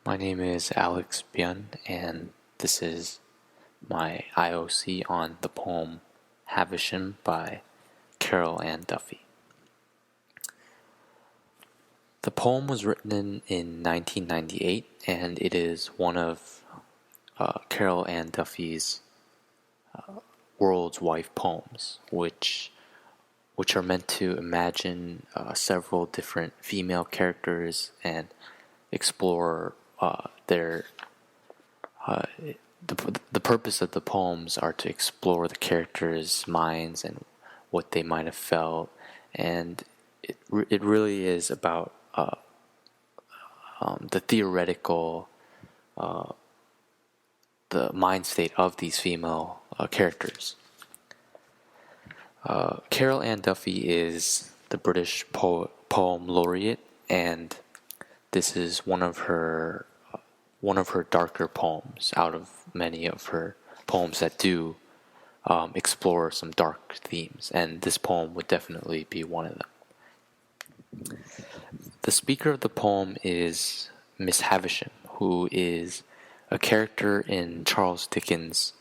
My name is Alex Byun, and this is my IOC on the poem Havisham by Carol Ann Duffy. The poem was written in 1998, and it is one of Carol Ann Duffy's World's Wife poems, which are meant to imagine several different female characters and explore their the purpose of the poems are to explore the characters' minds and what they might have felt, and it really is about the theoretical the mind state of these female characters. Carol Ann Duffy is the British poem laureate, and this is one of her darker poems out of many of her poems that do explore some dark themes, and this poem would definitely be one of them. The speaker of the poem is Miss Havisham, who is a character in Charles Dickens'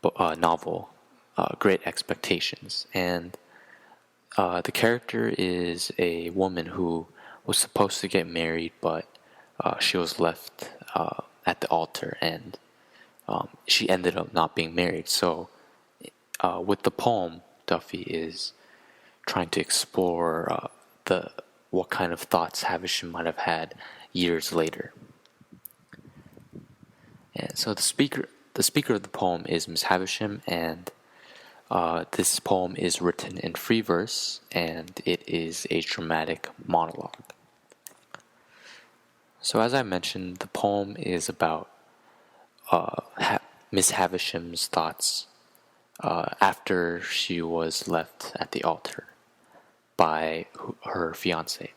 novel Great Expectations, and the character is a woman who was supposed to get married, but she was left at the altar, and she ended up not being married. So with the poem, Duffy is trying to explore what kind of thoughts Havisham might have had years later. And so the speaker of the poem is Miss Havisham, and this poem is written in free verse, and it is a dramatic monologue. So as I mentioned, the poem is about Miss Havisham's thoughts after she was left at the altar by her fiancé.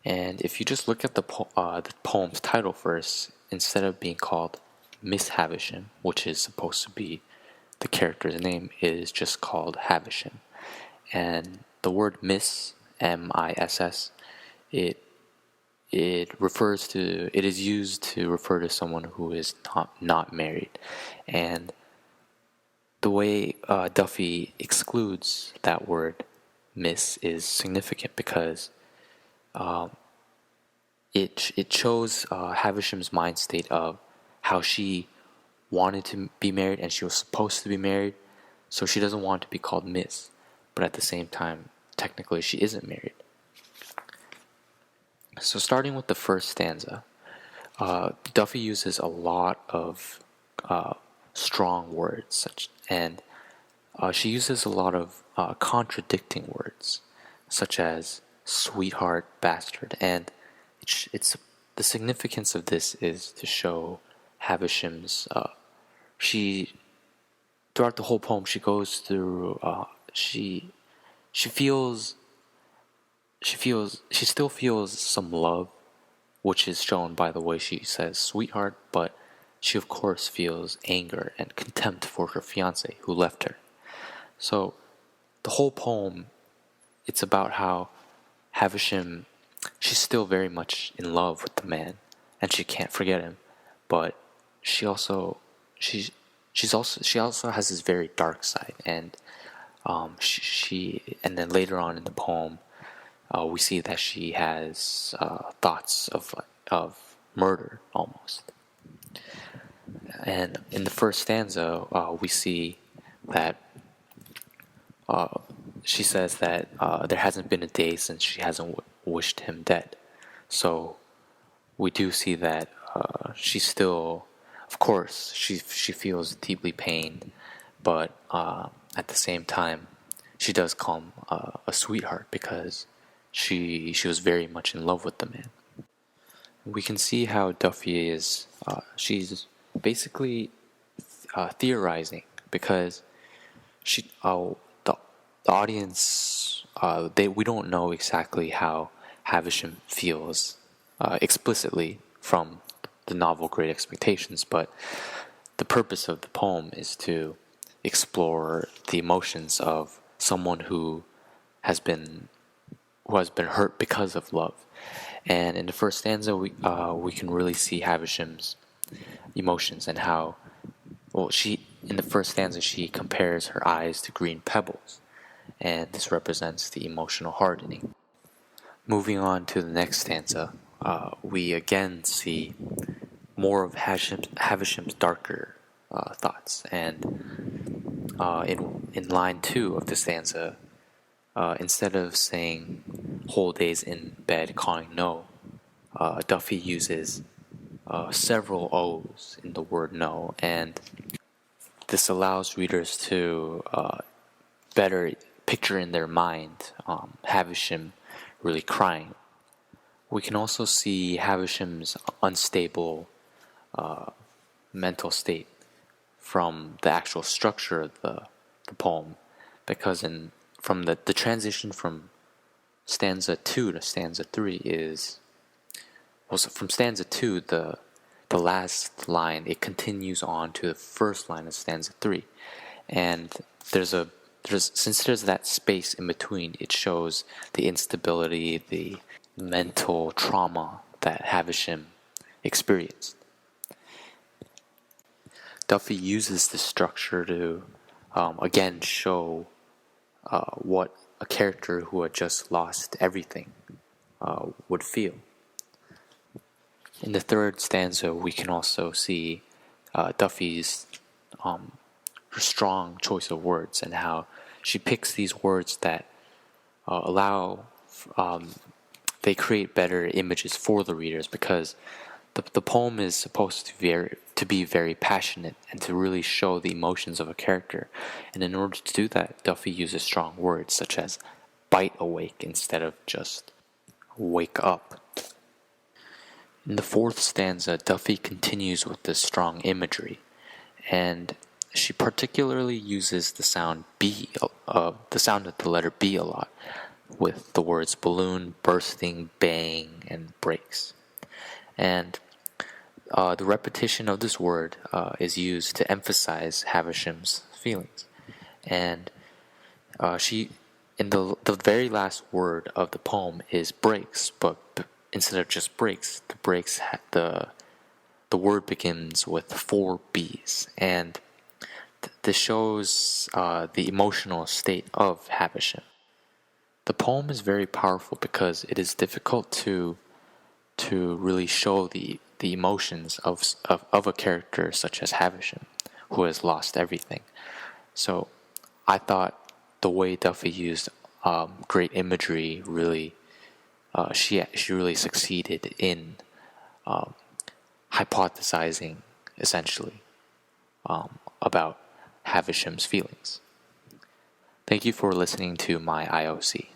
And if you just look at the poem's title first, instead of being called Miss Havisham, which is supposed to be the character's name, is just called Havisham. And the word Miss, M-I-S-S, it is used to refer to someone who is not married. And the way Duffy excludes that word Miss is significant because it shows Havisham's mind state of how she wanted to be married and she was supposed to be married, so she doesn't want to be called Miss, but at the same time, technically she isn't married. So starting with the first stanza, Duffy uses a lot of strong words, and she uses a lot of contradicting words, such as sweetheart, bastard, and it's the significance of this is to show Havisham's. Throughout the whole poem, she goes through. She still feels some love, which is shown by the way she says sweetheart, but she of course feels anger and contempt for her fiancé who left her. So the whole poem, it's about how Havisham, she's still very much in love with the man and she can't forget him, but she also has this very dark side, and and then later on in the poem we see that she has thoughts of murder almost. And in the first stanza, we see that she says that there hasn't been a day since she hasn't wished him dead. So we do see that she still, of course, she feels deeply pained, but at the same time, she does call him a sweetheart because she was very much in love with the man. We can see how Duffy is, she's basically theorizing because the audience, we don't know exactly how Havisham feels explicitly from the novel Great Expectations, but the purpose of the poem is to explore the emotions of someone who has been hurt because of love. And in the first stanza, we can really see Havisham's emotions and how, well, in the first stanza she compares her eyes to green pebbles, and this represents the emotional hardening. Moving on to the next stanza, we again see more of Havisham's darker thoughts, and in line 2 of the stanza, instead of saying whole days in bed calling no, Duffy uses several O's in the word no, and this allows readers to better picture in their mind Havisham really crying. We can also see Havisham's unstable mental state from the actual structure of the poem, because from the transition from stanza 2 to stanza 3 is, well, so from stanza 2, the last line, it continues on to the first line of stanza 3, and since there's that space in between, it shows the instability, the mental trauma that Havisham experienced. Duffy uses this structure to again show what a character who had just lost everything would feel. In the third stanza, we can also see Duffy's her strong choice of words and how she picks these words that they create better images for the readers, because the poem is supposed to be very passionate and to really show the emotions of a character. And in order to do that, Duffy uses strong words such as bite awake instead of just wake up. In the fourth stanza, Duffy continues with this strong imagery, and she particularly uses the sound B, the sound of the letter B a lot, with the words balloon, bursting, bang, and breaks. And the repetition of this word is used to emphasize Havisham's feelings. And in the very last word of the poem is breaks, but instead of just breaks, the word begins with 4 B's, and this shows the emotional state of Havisham. The poem is very powerful because it is difficult to really show the emotions of a character such as Havisham, who has lost everything. So I thought the way Duffy used great imagery really, she really succeeded in hypothesizing essentially about Havisham's feelings. Thank you for listening to my IOC.